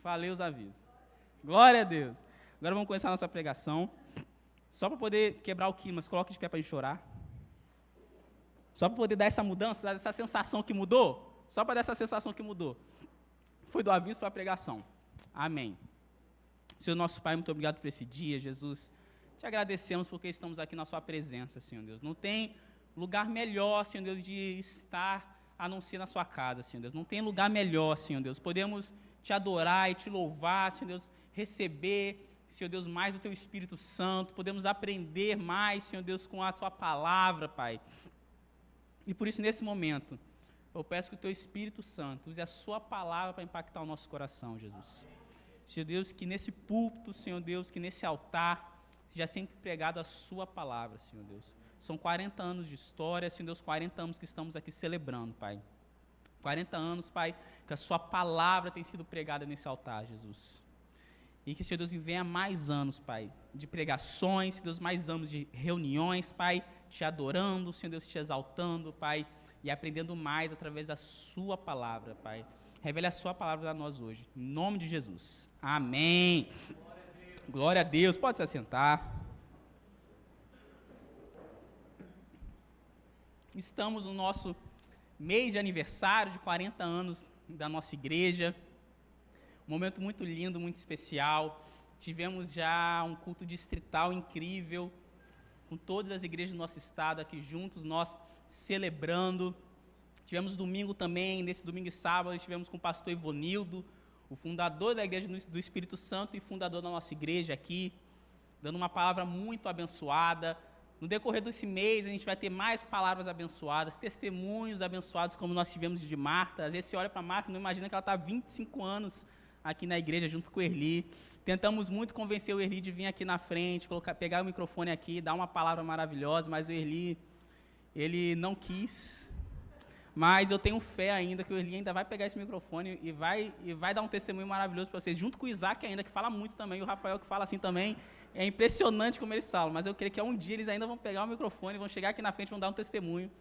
Falei os avisos. Glória a Deus. Agora vamos começar a nossa pregação. Só para poder quebrar o clima, coloque de pé para a gente chorar. Só para poder dar essa mudança, dar essa sensação que mudou. Só para dar essa sensação que mudou. Foi do aviso para a pregação. Amém. Senhor nosso Pai, muito obrigado por esse dia, Jesus. Te agradecemos porque estamos aqui na sua presença, Senhor Deus. Não tem lugar melhor, Senhor Deus, de estar a não ser na sua casa, Senhor Deus. Não tem lugar melhor, Senhor Deus. Podemos te adorar e te louvar, Senhor Deus, receber, Senhor Deus, mais do teu Espírito Santo. Podemos aprender mais, Senhor Deus, com a sua palavra, Pai. E por isso, nesse momento, eu peço que o teu Espírito Santo use a sua palavra para impactar o nosso coração, Jesus. Senhor Deus, que nesse púlpito, Senhor Deus, que nesse altar, seja sempre pregado a sua palavra, Senhor Deus. São 40 anos de história, Senhor Deus, 40 anos que estamos aqui celebrando, Pai. 40 anos, Pai, que a sua palavra tem sido pregada nesse altar, Jesus. E que, Senhor Deus, venha mais anos, Pai, de pregações, Senhor Deus, mais anos de reuniões, Pai, te adorando, Senhor Deus, te exaltando, Pai, e aprendendo mais através da sua palavra, Pai. Revele a sua palavra a nós hoje, em nome de Jesus. Amém. Glória a Deus. Pode se assentar. Estamos no nosso mês de aniversário de 40 anos da nossa igreja. Um momento muito lindo, muito especial. Tivemos já um culto distrital incrível, com todas as igrejas do nosso estado aqui juntos, nós celebrando. Tivemos domingo também, nesse domingo e sábado, estivemos com o pastor Ivonildo, o fundador da Igreja do Espírito Santo e fundador da nossa igreja aqui, dando uma palavra muito abençoada. No decorrer desse mês, a gente vai ter mais palavras abençoadas, testemunhos abençoados, como nós tivemos de Marta. Às vezes você olha para Marta e não imagina que ela está há 25 anos aqui na igreja, junto com o Erli. Tentamos muito convencer o Erli de vir aqui na frente, pegar o microfone aqui, dar uma palavra maravilhosa, mas o Erli, ele não quis. Mas eu tenho fé ainda que o Erli ainda vai pegar esse microfone e vai dar um testemunho maravilhoso para vocês, junto com o Isaac ainda, que fala muito também, e o Rafael que fala assim também. É impressionante como eles falam, mas eu creio que um dia eles ainda vão pegar o microfone, vão chegar aqui na frente e vão dar um testemunho,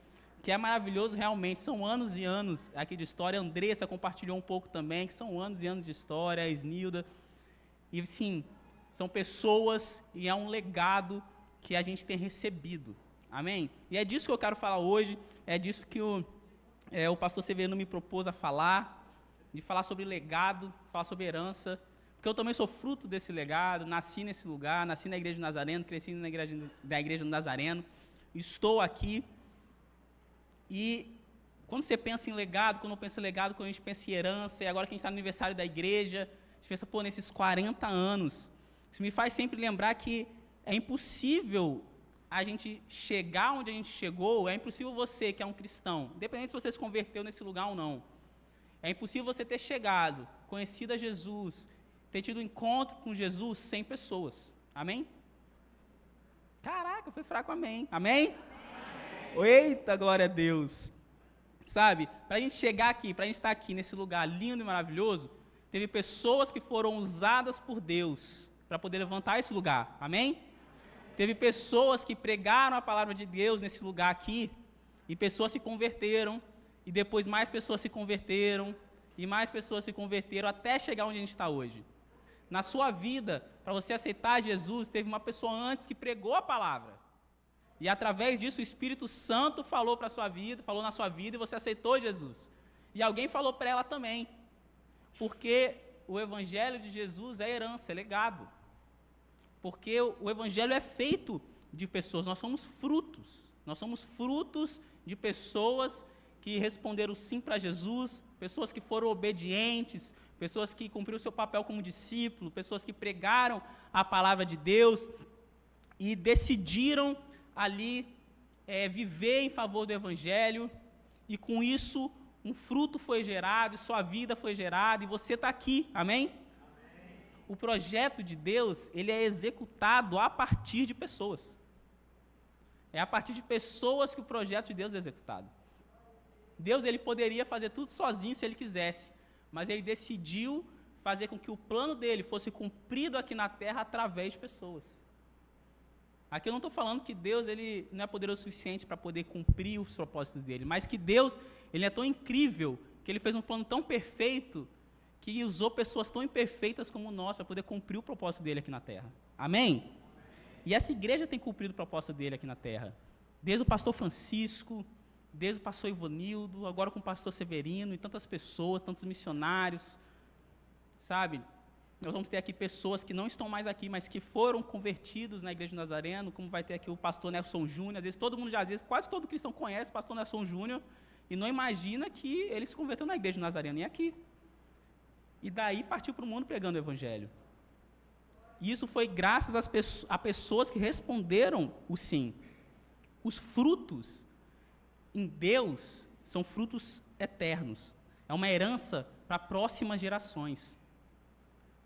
que é maravilhoso realmente. São anos e anos aqui de história. A Andressa compartilhou um pouco também, que são anos e anos de história, a Esnilda. E sim, são pessoas e é um legado que a gente tem recebido. Amém? E é disso que eu quero falar hoje, é disso que o pastor Severino me propôs a falar, de falar sobre legado, falar sobre herança, porque eu também sou fruto desse legado, nasci nesse lugar, nasci na igreja do Nazareno, cresci na igreja do Nazareno, estou aqui, e quando você pensa em legado, quando eu penso em legado, quando a gente pensa em herança, e agora que a gente está no aniversário da igreja, a gente pensa, nesses 40 anos, isso me faz sempre lembrar que é impossível a gente chegar onde a gente chegou, é impossível você, que é um cristão, independente se você se converteu nesse lugar ou não, é impossível você ter chegado, conhecido a Jesus, ter tido um encontro com Jesus sem pessoas. Amém? Caraca, foi fraco, amém. Amém? Amém. Eita, glória a Deus. Sabe, para a gente chegar aqui, para a gente estar aqui nesse lugar lindo e maravilhoso, teve pessoas que foram usadas por Deus para poder levantar esse lugar. Amém? Teve pessoas que pregaram a palavra de Deus nesse lugar aqui, e pessoas se converteram, e depois mais pessoas se converteram, e mais pessoas se converteram, até chegar onde a gente está hoje. Na sua vida, para você aceitar Jesus, teve uma pessoa antes que pregou a palavra, e através disso o Espírito Santo falou para a sua vida, falou na sua vida, e você aceitou Jesus. E alguém falou para ela também, porque o Evangelho de Jesus é herança, é legado. Porque o Evangelho é feito de pessoas, nós somos frutos de pessoas que responderam sim para Jesus, pessoas que foram obedientes, pessoas que cumpriram o seu papel como discípulo, pessoas que pregaram a palavra de Deus e decidiram ali viver em favor do Evangelho, e com isso um fruto foi gerado, e sua vida foi gerada, e você está aqui, amém? O projeto de Deus, ele é executado a partir de pessoas. É a partir de pessoas que o projeto de Deus é executado. Deus, ele poderia fazer tudo sozinho se ele quisesse, mas ele decidiu fazer com que o plano dele fosse cumprido aqui na terra através de pessoas. Aqui eu não estou falando que Deus, ele não é poderoso o suficiente para poder cumprir os propósitos dele, mas que Deus, ele é tão incrível, que ele fez um plano tão perfeito, que usou pessoas tão imperfeitas como nós para poder cumprir o propósito dele aqui na terra. Amém? E essa igreja tem cumprido o propósito dele aqui na terra. Desde o pastor Francisco, desde o pastor Ivanildo, agora com o pastor Severino, e tantas pessoas, tantos missionários, sabe? Nós vamos ter aqui pessoas que não estão mais aqui, mas que foram convertidos na Igreja do Nazareno, como vai ter aqui o pastor Nelson Júnior. Às vezes todo mundo já, quase todo cristão conhece o pastor Nelson Júnior, e não imagina que ele se converteu na Igreja do Nazareno, e aqui. E daí partiu para o mundo pregando o Evangelho. E isso foi graças a pessoas que responderam o sim. Os frutos em Deus são frutos eternos. É uma herança para próximas gerações.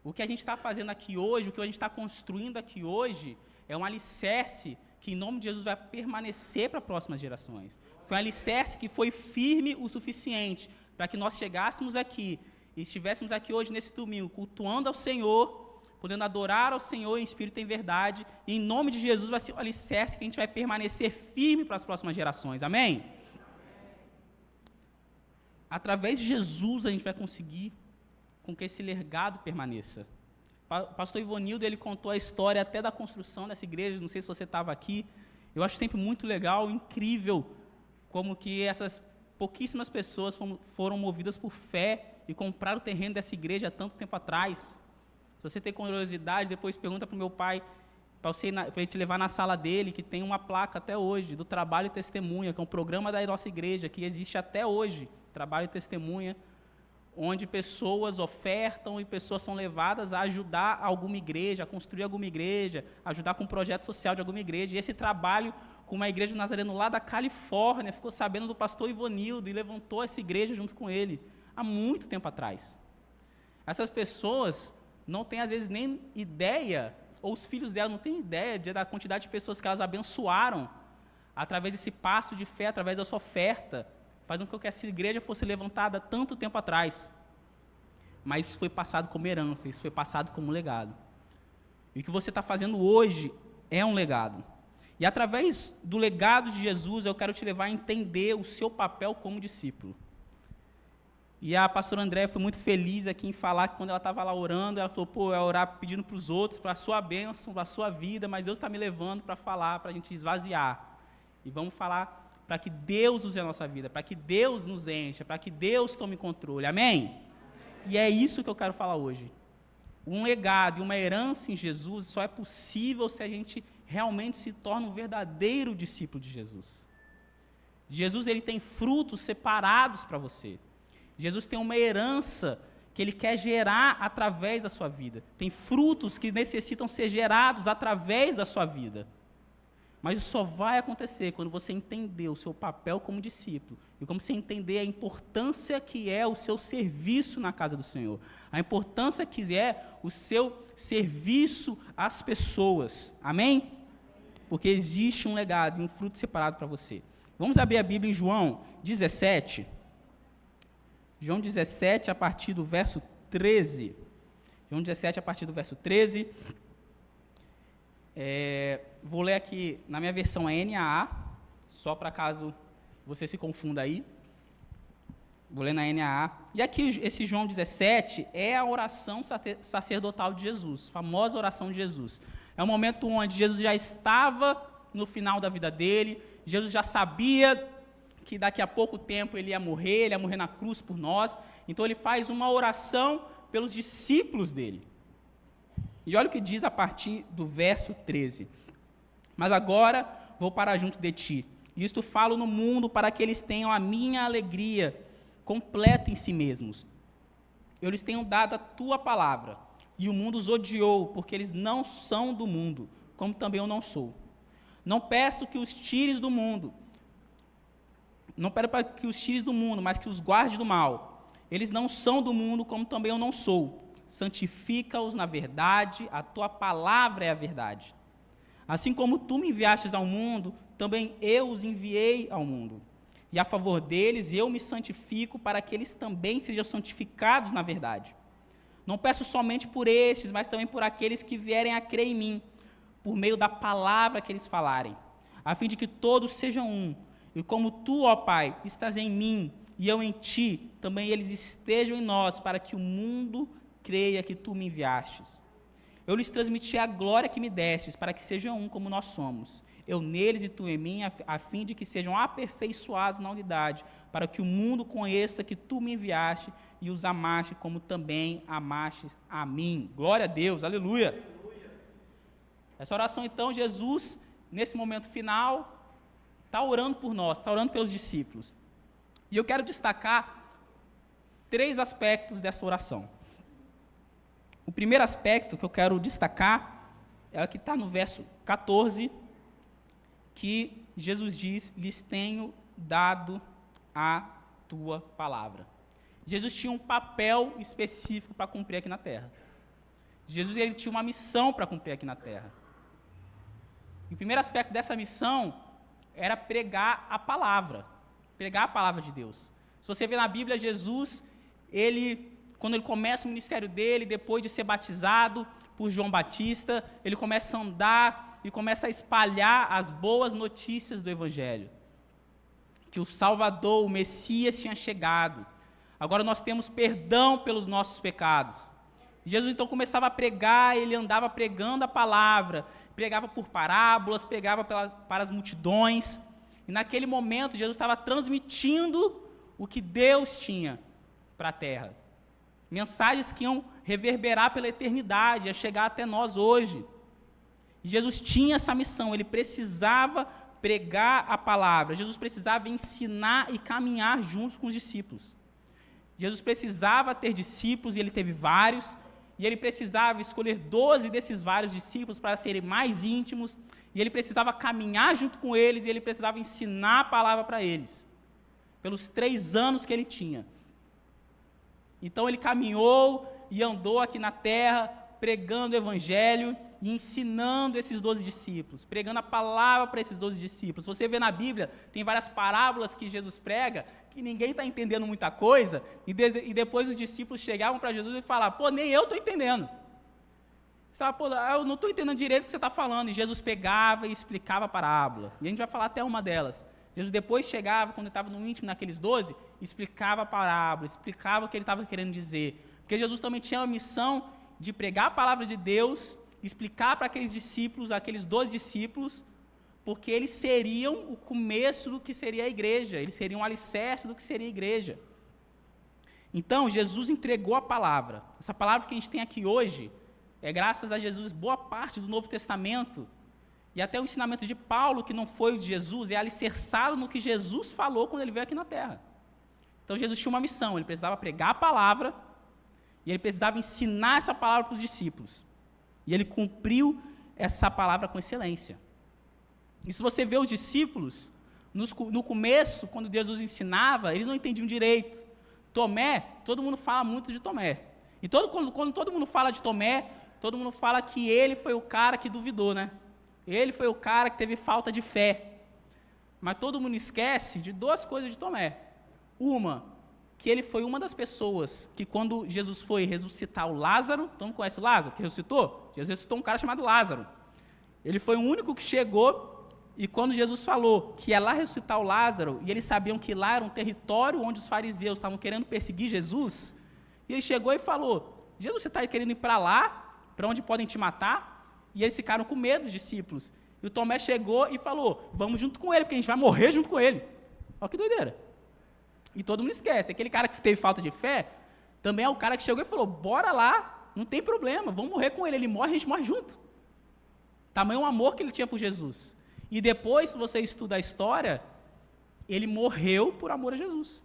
O que a gente está fazendo aqui hoje, o que a gente está construindo aqui hoje, é um alicerce que, em nome de Jesus, vai permanecer para próximas gerações. Foi um alicerce que foi firme o suficiente para que nós chegássemos aqui e estivéssemos aqui hoje, nesse domingo, cultuando ao Senhor, podendo adorar ao Senhor em espírito e em verdade, e em nome de Jesus vai ser um alicerce que a gente vai permanecer firme para as próximas gerações. Amém? Através de Jesus a gente vai conseguir com que esse legado permaneça. O pastor Ivanildo, ele contou a história até da construção dessa igreja, não sei se você estava aqui, eu acho sempre muito legal, incrível, como que essas pouquíssimas pessoas foram movidas por fé e compraram o terreno dessa igreja há tanto tempo atrás. Se você tem curiosidade, depois pergunta para o meu pai, para ele te levar na sala dele, que tem uma placa até hoje, do Trabalho e Testemunha, que é um programa da nossa igreja, que existe até hoje, Trabalho e Testemunha, onde pessoas ofertam e pessoas são levadas a ajudar alguma igreja, a construir alguma igreja, ajudar com um projeto social de alguma igreja. E esse trabalho com uma igreja do Nazareno lá da Califórnia, ficou sabendo do pastor Ivanildo e levantou essa igreja junto com ele, há muito tempo atrás. Essas pessoas não têm, às vezes, nem ideia, ou os filhos dela não têm ideia da quantidade de pessoas que elas abençoaram através desse passo de fé, através da sua oferta, fazendo com que essa igreja fosse levantada tanto tempo atrás. Mas isso foi passado como herança, isso foi passado como legado. E o que você está fazendo hoje é um legado. E através do legado de Jesus, eu quero te levar a entender o seu papel como discípulo. E a pastora Andréia foi muito feliz aqui em falar que quando ela estava lá orando, ela falou, eu ia orar pedindo para os outros, para a sua bênção, para a sua vida, mas Deus está me levando para falar, para a gente esvaziar. E vamos falar para que Deus use a nossa vida, para que Deus nos encha, para que Deus tome controle. Amém? E é isso que eu quero falar hoje. Um legado e uma herança em Jesus só é possível se a gente realmente se torna um verdadeiro discípulo de Jesus. Jesus, ele tem frutos separados para você. Jesus tem uma herança que ele quer gerar através da sua vida. Tem frutos que necessitam ser gerados através da sua vida. Mas isso só vai acontecer quando você entender o seu papel como discípulo e como você entender a importância que é o seu serviço na casa do Senhor, a importância que é o seu serviço às pessoas. Amém? Porque existe um legado e um fruto separado para você. Vamos abrir a Bíblia em João 17. João 17, a partir do verso 13. João 17, a partir do verso 13. Vou ler aqui, na minha versão é NAA, só para caso você se confunda aí. Vou ler na NAA. E aqui, esse João 17 é a oração sacerdotal de Jesus, famosa oração de Jesus. É um momento onde Jesus já estava no final da vida dele, Jesus já sabia que daqui a pouco tempo ele ia morrer na cruz por nós, então ele faz uma oração pelos discípulos dele. E olha o que diz a partir do verso 13. Mas agora vou para junto de ti, isto falo no mundo para que eles tenham a minha alegria completa em si mesmos. Eu lhes tenho dado a tua palavra, e o mundo os odiou, porque eles não são do mundo, como também eu não sou. Não peço que os tires do mundo, não peço para que os tires do mundo, mas que os guardes do mal. Eles não são do mundo, como também eu não sou. Santifica-os na verdade, a tua palavra é a verdade. Assim como tu me enviastes ao mundo, também eu os enviei ao mundo. E a favor deles eu me santifico, para que eles também sejam santificados na verdade. Não peço somente por estes, mas também por aqueles que vierem a crer em mim, por meio da palavra que eles falarem, a fim de que todos sejam um. E como tu, ó Pai, estás em mim, e eu em ti, também eles estejam em nós, para que o mundo creia que tu me enviastes. Eu lhes transmiti a glória que me destes, para que sejam um como nós somos. Eu neles e tu em mim, a fim de que sejam aperfeiçoados na unidade, para que o mundo conheça que tu me enviaste e os amaste, como também amaste a mim. Glória a Deus, aleluia. Aleluia. Essa oração, então, Jesus, nesse momento final, está orando por nós, está orando pelos discípulos. E eu quero destacar 3 aspectos dessa oração. O primeiro aspecto que eu quero destacar é o que está no verso 14, que Jesus diz, lhes tenho dado a tua palavra. Jesus tinha um papel específico para cumprir aqui na terra. Jesus ele tinha uma missão para cumprir aqui na terra. E o primeiro aspecto dessa missão era pregar a palavra de Deus. Se você vê na Bíblia, Jesus, quando ele começa o ministério dele, depois de ser batizado por João Batista, ele começa a andar e começa a espalhar as boas notícias do Evangelho. Que o Salvador, o Messias, tinha chegado. Agora nós temos perdão pelos nossos pecados. Jesus então começava a pregar, ele andava pregando a palavra, pregava por parábolas, pregava para as multidões. E naquele momento Jesus estava transmitindo o que Deus tinha para a terra. Mensagens que iam reverberar pela eternidade, ia chegar até nós hoje. E Jesus tinha essa missão, ele precisava pregar a palavra, Jesus precisava ensinar e caminhar juntos com os discípulos. Jesus precisava ter discípulos, e ele teve vários, e ele precisava escolher 12 desses vários discípulos para serem mais íntimos, e ele precisava caminhar junto com eles, e ele precisava ensinar a palavra para eles, pelos 3 anos que ele tinha. Então ele caminhou e andou aqui na terra, pregando o Evangelho e ensinando esses 12 discípulos, pregando a palavra para esses 12 discípulos. Você vê na Bíblia, tem várias parábolas que Jesus prega, que ninguém está entendendo muita coisa, e depois os discípulos chegavam para Jesus e falavam, pô, nem eu estou entendendo. Você fala, pô, eu não estou entendendo direito o que você está falando. E Jesus pegava e explicava a parábola. E a gente vai falar até uma delas. Jesus depois chegava, quando ele estava no íntimo, naqueles 12, explicava a parábola, explicava o que ele estava querendo dizer. Porque Jesus também tinha a missão de pregar a palavra de Deus, explicar para aqueles discípulos, aqueles 12 discípulos, porque eles seriam o começo do que seria a igreja, eles seriam o alicerce do que seria a igreja. Então, Jesus entregou a palavra. Essa palavra que a gente tem aqui hoje, é graças a Jesus, boa parte do Novo Testamento, e até o ensinamento de Paulo, que não foi o de Jesus, é alicerçado no que Jesus falou quando ele veio aqui na terra. Então, Jesus tinha uma missão, ele precisava pregar a palavra, e ele precisava ensinar essa palavra para os discípulos. E ele cumpriu essa palavra com excelência. E se você vê os discípulos, no começo, quando Jesus ensinava, eles não entendiam direito. Tomé, todo mundo fala muito de Tomé. E quando todo mundo fala de Tomé, todo mundo fala que ele foi o cara que duvidou, né? Ele foi o cara que teve falta de fé. Mas todo mundo esquece de 2 coisas de Tomé. Uma, que ele foi uma das pessoas que quando Jesus foi ressuscitar o Lázaro, todo mundo conhece Lázaro, que ressuscitou? Jesus ressuscitou um cara chamado Lázaro. Ele foi o único que chegou, e quando Jesus falou que ia lá ressuscitar o Lázaro, e eles sabiam que lá era um território onde os fariseus estavam querendo perseguir Jesus, e ele chegou e falou, Jesus, você está querendo ir para lá, para onde podem te matar? E eles ficaram com medo, os discípulos. E o Tomé chegou e falou, vamos junto com ele, porque a gente vai morrer junto com ele. Olha que doideira. E todo mundo esquece, aquele cara que teve falta de fé, também é o cara que chegou e falou, bora lá, não tem problema, vamos morrer com ele, ele morre, a gente morre junto. Tamanho o amor que ele tinha por Jesus. E depois, se você estuda a história, ele morreu por amor a Jesus.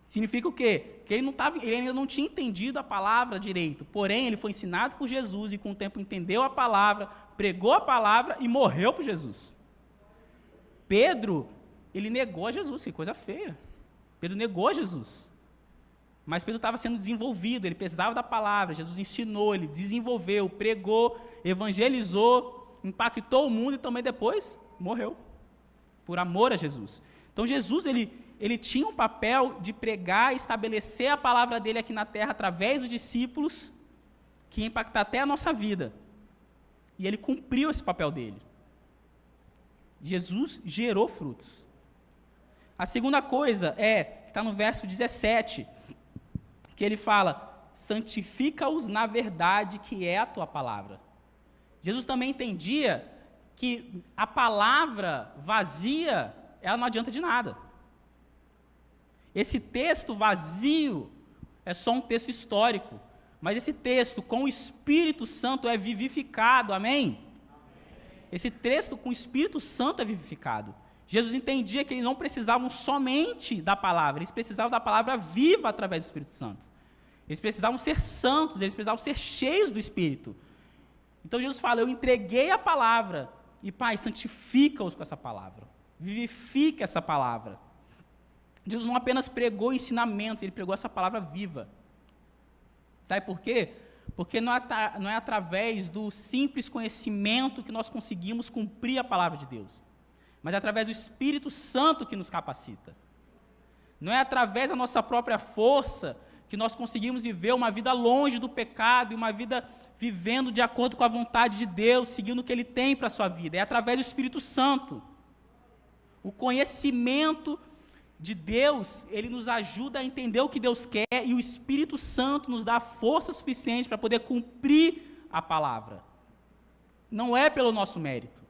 Significa o quê? Que ele ainda não tinha entendido a palavra direito, porém ele foi ensinado por Jesus e com o tempo entendeu a palavra, pregou a palavra e morreu por Jesus. Pedro, ele negou a Jesus, que coisa feia. Pedro negou a Jesus. Mas Pedro estava sendo desenvolvido, ele precisava da palavra, Jesus ensinou, ele desenvolveu, pregou, evangelizou, impactou o mundo e também depois morreu, por amor a Jesus. Então Jesus, ele tinha um papel de pregar e estabelecer a palavra dele aqui na terra através dos discípulos, que ia impactar até a nossa vida. E ele cumpriu esse papel dele. Jesus gerou frutos. A segunda coisa que está no verso 17, que ele fala, santifica-os na verdade que é a tua palavra. Jesus também entendia que a palavra vazia, ela não adianta de nada. Esse texto vazio é só um texto histórico, mas esse texto com o Espírito Santo é vivificado, amém? Esse texto com o Espírito Santo é vivificado. Jesus entendia que eles não precisavam somente da palavra, eles precisavam da palavra viva através do Espírito Santo. Eles precisavam ser santos, eles precisavam ser cheios do Espírito. Então Jesus fala, eu entreguei a palavra, e Pai, santifica-os com essa palavra, vivifica essa palavra. Jesus não apenas pregou ensinamentos, ele pregou essa palavra viva. Sabe por quê? Porque não é através do simples conhecimento que nós conseguimos cumprir a palavra de Deus, mas é através do Espírito Santo que nos capacita. Não é através da nossa própria força que nós conseguimos viver uma vida longe do pecado e uma vida vivendo de acordo com a vontade de Deus, seguindo o que Ele tem para a sua vida. É através do Espírito Santo. O conhecimento de Deus, ele nos ajuda a entender o que Deus quer, e o Espírito Santo nos dá a força suficiente para poder cumprir a palavra. Não é pelo nosso mérito.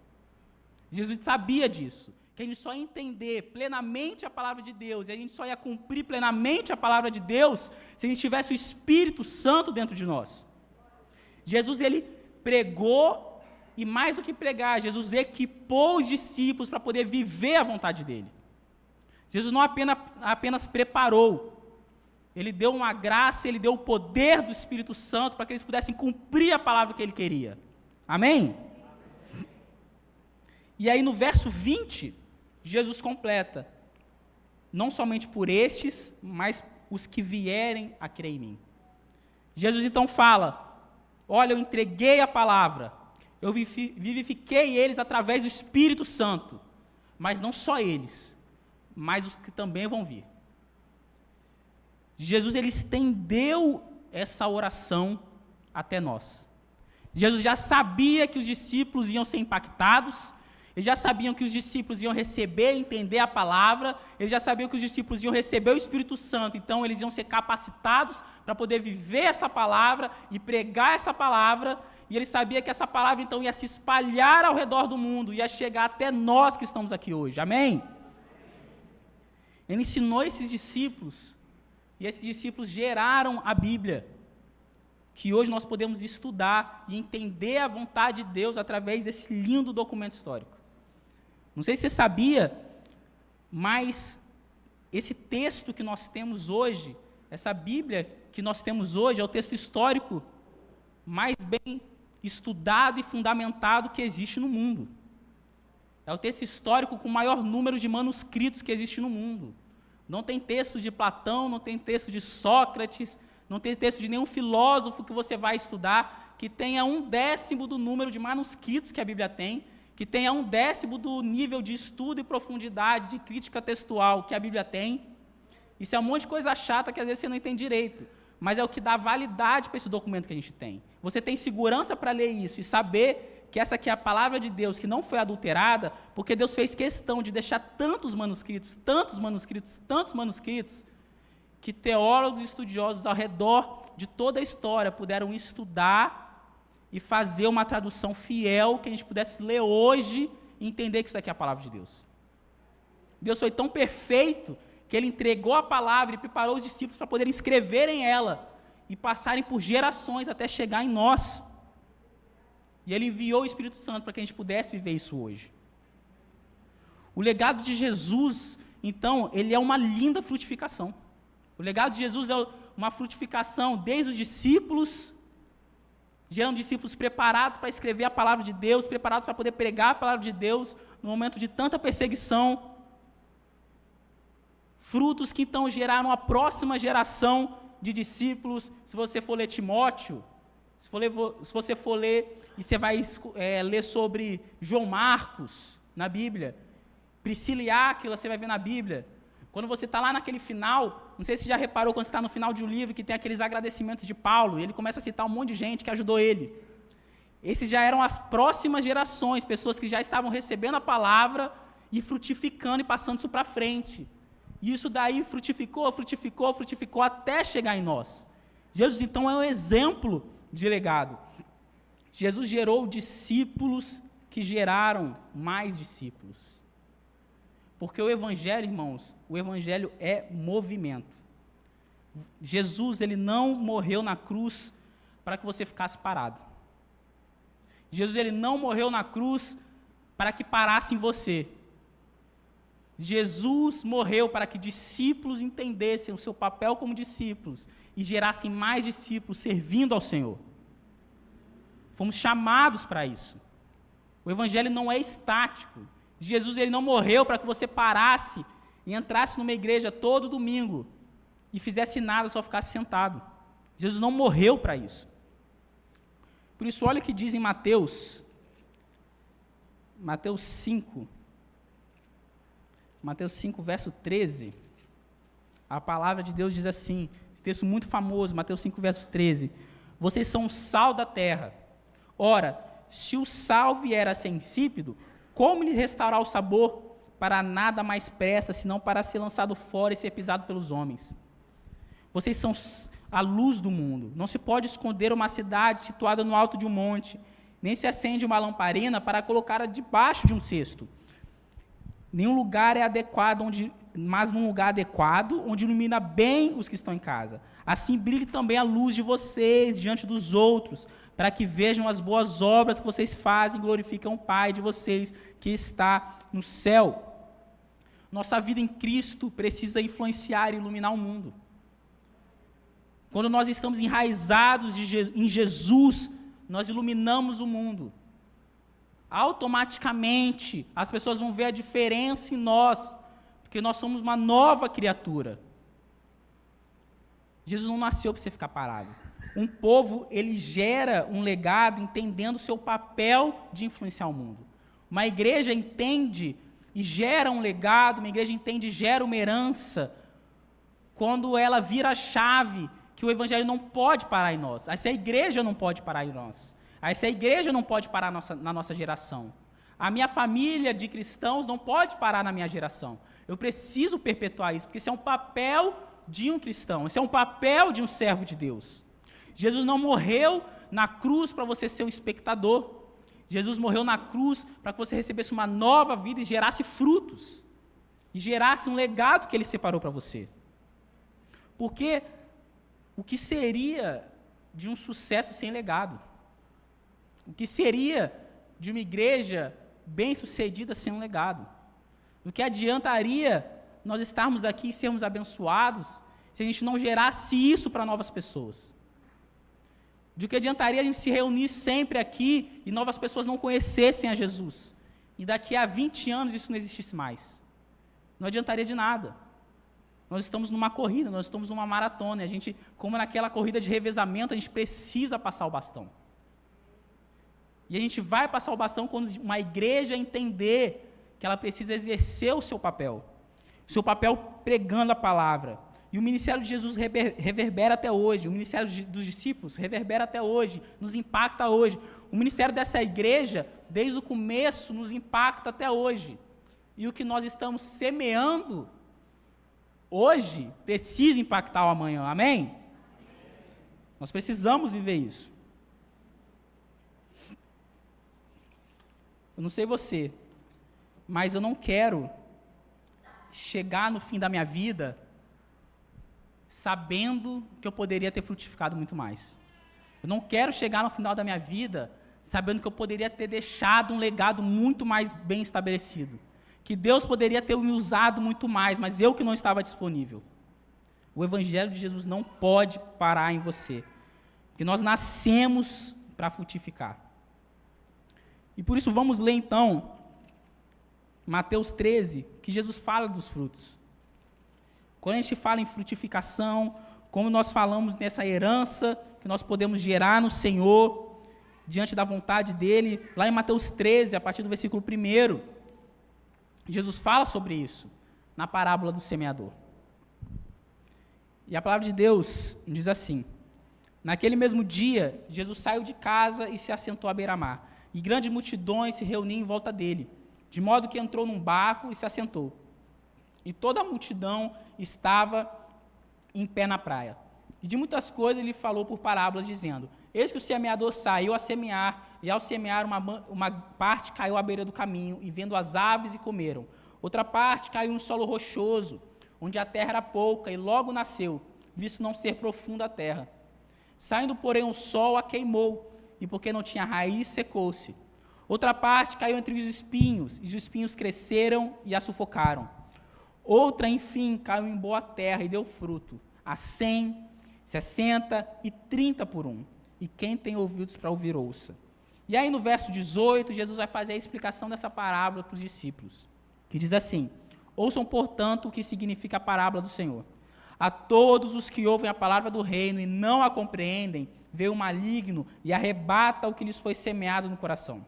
Jesus sabia disso, que a gente só ia entender plenamente a palavra de Deus, e a gente só ia cumprir plenamente a palavra de Deus, se a gente tivesse o Espírito Santo dentro de nós. Jesus, ele pregou, e mais do que pregar, Jesus equipou os discípulos para poder viver a vontade dele. Jesus não apenas preparou, ele deu uma graça, ele deu o poder do Espírito Santo para que eles pudessem cumprir a palavra que ele queria. Amém? E aí no verso 20, Jesus completa, não somente por estes, mas os que vierem a crer em mim. Jesus então fala, olha, eu entreguei a palavra, eu vivifiquei eles através do Espírito Santo, mas não só eles, mas os que também vão vir. Jesus, ele estendeu essa oração até nós. Jesus já sabia que os discípulos iam ser impactados, eles já sabiam que os discípulos iam receber e entender a palavra, eles já sabiam que os discípulos iam receber o Espírito Santo, então eles iam ser capacitados para poder viver essa palavra e pregar essa palavra, e ele sabia que essa palavra então ia se espalhar ao redor do mundo, ia chegar até nós que estamos aqui hoje, amém? Ele ensinou esses discípulos, e esses discípulos geraram a Bíblia, que hoje nós podemos estudar e entender a vontade de Deus através desse lindo documento histórico. Não sei se você sabia, mas esse texto que nós temos hoje, essa Bíblia que nós temos hoje, é o texto histórico mais bem estudado e fundamentado que existe no mundo. É o texto histórico com o maior número de manuscritos que existe no mundo. Não tem texto de Platão, não tem texto de Sócrates, não tem texto de nenhum filósofo que você vai estudar que tenha 1/10 do número de manuscritos que a Bíblia tem, que tenha 1/10 do nível de estudo e profundidade, de crítica textual que a Bíblia tem. Isso é um monte de coisa chata que às vezes você não entende direito, mas é o que dá validade para esse documento que a gente tem. Você tem segurança para ler isso e saber que essa aqui é a palavra de Deus, que não foi adulterada, porque Deus fez questão de deixar tantos manuscritos, que teólogos e estudiosos ao redor de toda a história puderam estudar e fazer uma tradução fiel, que a gente pudesse ler hoje e entender que isso aqui é a palavra de Deus. Deus foi tão perfeito que Ele entregou a palavra e preparou os discípulos para poderem escreverem ela e passarem por gerações até chegar em nós. E Ele enviou o Espírito Santo para que a gente pudesse viver isso hoje. O legado de Jesus, então, ele é uma linda frutificação. O legado de Jesus é uma frutificação desde os discípulos, gerando discípulos preparados para escrever a palavra de Deus, preparados para poder pregar a palavra de Deus no momento de tanta perseguição. Frutos que então geraram a próxima geração de discípulos. Se você for ler Timóteo, se você for ler, e você vai ler sobre João Marcos na Bíblia, Priscila e Áquila, você vai ver na Bíblia. Quando você está lá naquele final, não sei se você já reparou quando você está no final de um livro, que tem aqueles agradecimentos de Paulo, e ele começa a citar um monte de gente que ajudou ele. Esses já eram as próximas gerações, pessoas que já estavam recebendo a palavra e frutificando e passando isso para frente. E isso daí frutificou até chegar em nós. Jesus, então, é um exemplo de legado. Jesus gerou discípulos que geraram mais discípulos. Porque o Evangelho, irmãos, o Evangelho é movimento. Jesus, ele não morreu na cruz para que você ficasse parado. Jesus, ele não morreu na cruz para que parasse em você. Jesus morreu para que discípulos entendessem o seu papel como discípulos e gerassem mais discípulos servindo ao Senhor. Fomos chamados para isso. O Evangelho não é estático. Jesus, ele não morreu para que você parasse e entrasse numa igreja todo domingo e fizesse nada, só ficasse sentado. Jesus não morreu para isso. Por isso, olha o que diz em Mateus 5, verso 13, a palavra de Deus diz assim, esse texto muito famoso, Mateus 5, verso 13, vocês são o sal da terra. Ora, se o sal vier a ser insípido, como lhes restaurar o sabor? Para nada mais presta, senão para ser lançado fora e ser pisado pelos homens. Vocês são a luz do mundo. Não se pode esconder uma cidade situada no alto de um monte, nem se acende uma lamparina para colocá-la debaixo de um cesto. Nenhum lugar é adequado, mas num lugar adequado, onde ilumina bem os que estão em casa. Assim brilhe também a luz de vocês diante dos outros, para que vejam as boas obras que vocês fazem e glorificam o Pai de vocês que está no céu. Nossa vida em Cristo precisa influenciar e iluminar o mundo. Quando nós estamos enraizados em Jesus, nós iluminamos o mundo. Automaticamente, as pessoas vão ver a diferença em nós, porque nós somos uma nova criatura. Jesus não nasceu para você ficar parado. Um povo, ele gera um legado entendendo o seu papel de influenciar o mundo. Uma igreja entende e gera um legado, uma igreja entende e gera uma herança, quando ela vira a chave que o Evangelho não pode parar em nós. Essa igreja não pode parar em nós. Essa igreja não pode parar na nossa geração. A minha família de cristãos não pode parar na minha geração. Eu preciso perpetuar isso, porque isso é um papel de um cristão, isso é um papel de um servo de Deus. Jesus não morreu na cruz para você ser um espectador. Jesus morreu na cruz para que você recebesse uma nova vida e gerasse frutos. E gerasse um legado que Ele separou para você. Porque o que seria de um sucesso sem legado? O que seria de uma igreja bem-sucedida sem um legado? Do que adiantaria nós estarmos aqui e sermos abençoados se a gente não gerasse isso para novas pessoas? Do que adiantaria a gente se reunir sempre aqui e novas pessoas não conhecessem a Jesus? E daqui a 20 anos isso não existisse mais? Não adiantaria de nada. Nós estamos numa corrida, nós estamos numa maratona, e a gente, como naquela corrida de revezamento, a gente precisa passar o bastão. E a gente vai passar o bastão quando uma igreja entender que ela precisa exercer o seu papel pregando a palavra. E o ministério de Jesus reverbera até hoje, o ministério dos discípulos reverbera até hoje, nos impacta hoje. O ministério dessa igreja, desde o começo, nos impacta até hoje. E o que nós estamos semeando hoje precisa impactar o amanhã, amém? Nós precisamos viver isso. Eu não sei você, mas eu não quero chegar no fim da minha vida sabendo que eu poderia ter frutificado muito mais. Eu não quero chegar no final da minha vida sabendo que eu poderia ter deixado um legado muito mais bem estabelecido. Que Deus poderia ter me usado muito mais, mas eu que não estava disponível. O Evangelho de Jesus não pode parar em você. Porque nós nascemos para frutificar. E por isso vamos ler então Mateus 13, que Jesus fala dos frutos. Quando a gente fala em frutificação, como nós falamos nessa herança que nós podemos gerar no Senhor, diante da vontade dEle, lá em Mateus 13, a partir do versículo 1, Jesus fala sobre isso, na parábola do semeador. E a palavra de Deus diz assim: naquele mesmo dia, Jesus saiu de casa e se assentou à beira-mar, e grandes multidões se reuniam em volta dele, de modo que entrou num barco e se assentou. e toda a multidão estava em pé na praia. E de muitas coisas ele falou por parábolas, dizendo: eis que o semeador saiu a semear, e ao semear uma parte caiu à beira do caminho, e vendo as aves e comeram. Outra parte caiu em um solo rochoso, onde a terra era pouca, e logo nasceu, visto não ser profunda a terra. Saindo, porém, o sol a queimou, e porque não tinha raiz, secou-se. Outra parte caiu entre os espinhos, e os espinhos cresceram e a sufocaram. Outra, enfim, caiu em boa terra e deu fruto, a 100, 60 e 30 por um. E quem tem ouvidos para ouvir, ouça. E aí no verso 18, Jesus vai fazer a explicação dessa parábola para os discípulos, que diz assim: ouçam, portanto, o que significa a parábola do Senhor. A todos os que ouvem a palavra do reino e não a compreendem, veio o maligno e arrebata o que lhes foi semeado no coração.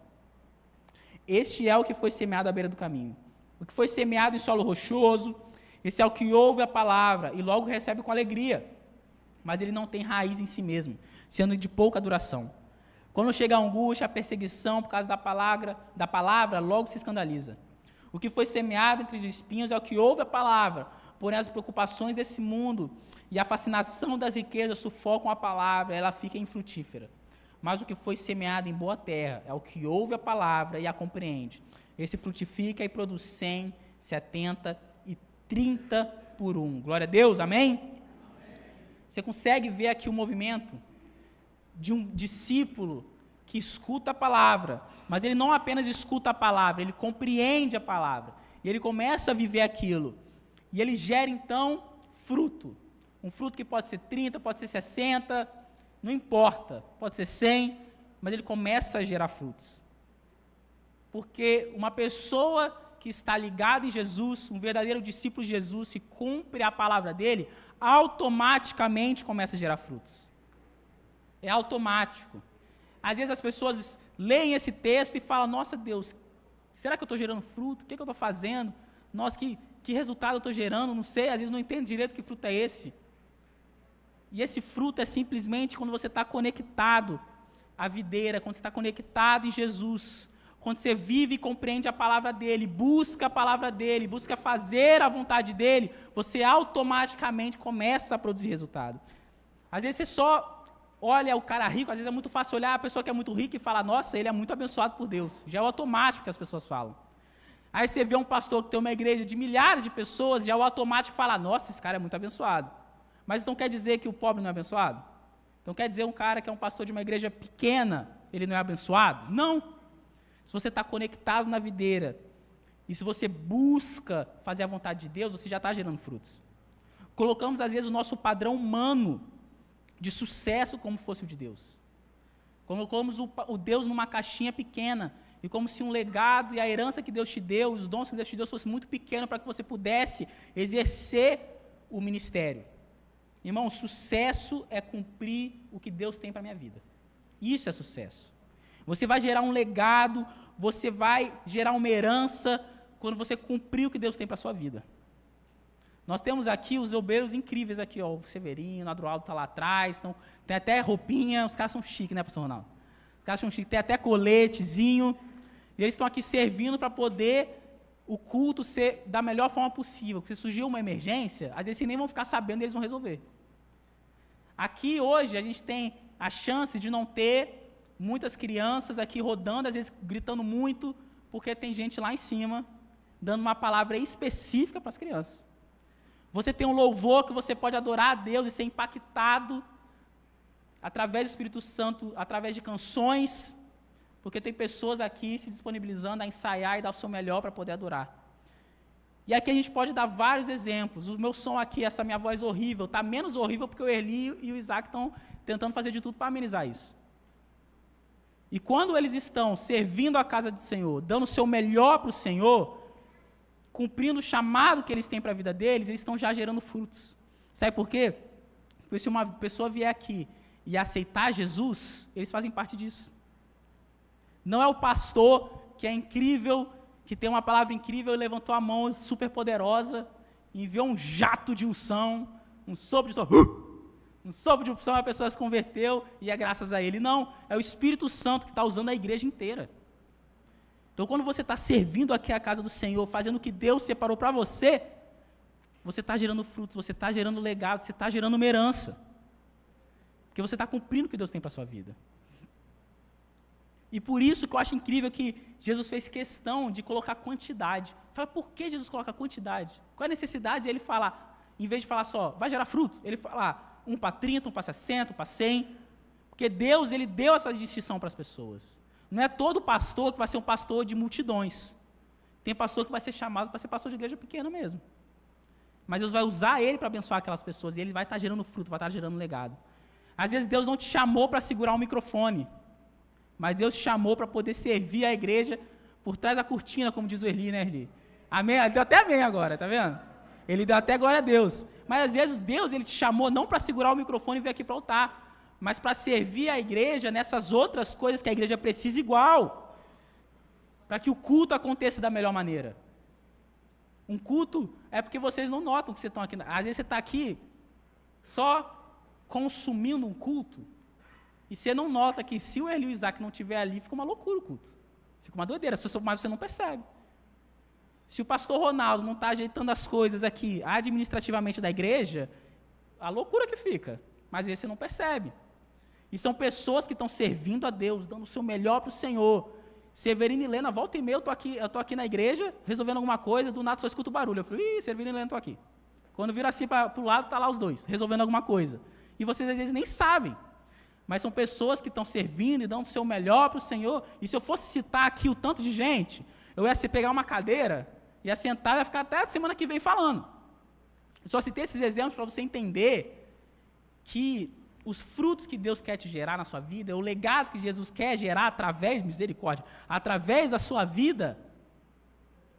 Este é o que foi semeado à beira do caminho. O que foi semeado em solo rochoso, esse é o que ouve a palavra e logo recebe com alegria, mas ele não tem raiz em si mesmo, sendo de pouca duração. Quando chega a angústia, a perseguição por causa da palavra, logo se escandaliza. O que foi semeado entre os espinhos é o que ouve a palavra, porém as preocupações desse mundo e a fascinação das riquezas sufocam a palavra, ela fica infrutífera. Mas o que foi semeado em boa terra é o que ouve a palavra e a compreende. Esse frutifica e produz 100, 70 e 30 por um. Glória a Deus, amém? Amém. Você consegue ver aqui o movimento de um discípulo que escuta a palavra, mas ele não apenas escuta a palavra, ele compreende a palavra, e ele começa a viver aquilo, e ele gera então fruto, um fruto que pode ser 30, pode ser 60, não importa, pode ser 100, mas ele começa a gerar frutos, porque uma pessoa que está ligada em Jesus, um verdadeiro discípulo de Jesus, se cumpre a palavra dele, automaticamente começa a gerar frutos. É automático. Às vezes as pessoas leem esse texto e falam: nossa Deus, será que eu estou gerando fruto? O que eu estou fazendo? Nossa, que resultado eu estou gerando? Não sei, às vezes não entendo direito que fruto é esse. E esse fruto é simplesmente quando você está conectado à videira, quando você está conectado em Jesus, quando você vive e compreende a palavra dele, busca a palavra dele, busca fazer a vontade dele, você automaticamente começa a produzir resultado. Às vezes você só olha o cara rico, às vezes é muito fácil olhar a pessoa que é muito rica e falar: nossa, ele é muito abençoado por Deus. Já é o automático que as pessoas falam. Aí você vê um pastor que tem uma igreja de milhares de pessoas, já é o automático fala: nossa, esse cara é muito abençoado. Mas então quer dizer que o pobre não é abençoado? Então quer dizer um cara que é um pastor de uma igreja pequena, ele não é abençoado? Não. Se você está conectado na videira, e se você busca fazer a vontade de Deus, você já está gerando frutos. Colocamos às vezes o nosso padrão humano de sucesso como fosse o de Deus. Colocamos o Deus numa caixinha pequena, e como se um legado e a herança que Deus te deu, os dons que Deus te deu, fosse muito pequeno para que você pudesse exercer o ministério. Irmão, sucesso é cumprir o que Deus tem para a minha vida. Isso é sucesso. Você vai gerar um legado, você vai gerar uma herança quando você cumprir o que Deus tem para a sua vida. Nós temos aqui os obreiros incríveis aqui, ó, o Severinho, o Adroaldo está lá atrás, então, tem até roupinha, os caras são chiques, né, pastor Ronaldo? Os caras são chiques, tem até coletezinho, e eles estão aqui servindo para poder o culto ser da melhor forma possível, porque se surgir uma emergência, às vezes eles nem vão ficar sabendo e eles vão resolver. Aqui hoje a gente tem a chance de não ter muitas crianças aqui rodando, às vezes gritando muito, porque tem gente lá em cima dando uma palavra específica para as crianças. Você tem um louvor que você pode adorar a Deus e ser impactado através do Espírito Santo, através de canções, porque tem pessoas aqui se disponibilizando a ensaiar e dar o seu melhor para poder adorar. E aqui a gente pode dar vários exemplos. O meu som aqui, essa minha voz horrível, está menos horrível porque o Erli e o Isaac estão tentando fazer de tudo para amenizar isso. E quando eles estão servindo a casa do Senhor, dando o seu melhor para o Senhor, cumprindo o chamado que eles têm para a vida deles, eles estão já gerando frutos. Sabe por quê? Porque se uma pessoa vier aqui e aceitar Jesus, eles fazem parte disso. Não é o pastor que é incrível, que tem uma palavra incrível e levantou a mão super poderosa, enviou um jato de unção, um sopro de unção, a pessoa se converteu e é graças a ele. Não, é o Espírito Santo que está usando a igreja inteira. Então, quando você está servindo aqui a casa do Senhor, fazendo o que Deus separou para você, você está gerando frutos, você está gerando legado, você está gerando uma herança. Porque você está cumprindo o que Deus tem para a sua vida. E por isso que eu acho incrível que Jesus fez questão de colocar quantidade. Fala, por que Jesus coloca quantidade? Qual é a necessidade de ele falar, em vez de falar só, vai gerar fruto, ele falar um para 30, um para 60, um para 100. Porque Deus, ele deu essa distinção para as pessoas. Não é todo pastor que vai ser um pastor de multidões. Tem pastor que vai ser chamado para ser pastor de igreja pequena mesmo. Mas Deus vai usar ele para abençoar aquelas pessoas, e ele vai estar gerando fruto, vai estar gerando legado. Às vezes Deus não te chamou para segurar um microfone, mas Deus te chamou para poder servir a igreja por trás da cortina, como diz o Erli, né, Erli? Amém? Ele deu até amém agora, tá vendo? Ele deu até glória a Deus. Mas às vezes Deus, ele te chamou não para segurar o microfone e vir aqui para o altar, mas para servir a igreja nessas outras coisas que a igreja precisa igual, para que o culto aconteça da melhor maneira. Um culto é porque vocês não notam que vocês estão aqui. Às vezes você está aqui só consumindo um culto, e você não nota que se o Erli e o Isaac não estiver ali, fica uma loucura o culto. Fica uma doideira, mas você não percebe. Se o pastor Ronaldo não está ajeitando as coisas aqui administrativamente da igreja, a loucura que fica, mas às vezes você não percebe. E são pessoas que estão servindo a Deus, dando o seu melhor para o Senhor. Severino e Helena, volta e meia, eu estou aqui na igreja, resolvendo alguma coisa, do nada só escuto o barulho. Eu falei, ih, Severino e Helena estão aqui. Quando vira assim para o lado, está lá os dois, resolvendo alguma coisa. E vocês às vezes nem sabem. Mas são pessoas que estão servindo e dando o seu melhor para o Senhor. E se eu fosse citar aqui o tanto de gente, eu ia pegar uma cadeira, ia sentar e ia ficar até a semana que vem falando. Eu só citei esses exemplos para você entender que os frutos que Deus quer te gerar na sua vida, o legado que Jesus quer gerar através, misericórdia, através da sua vida,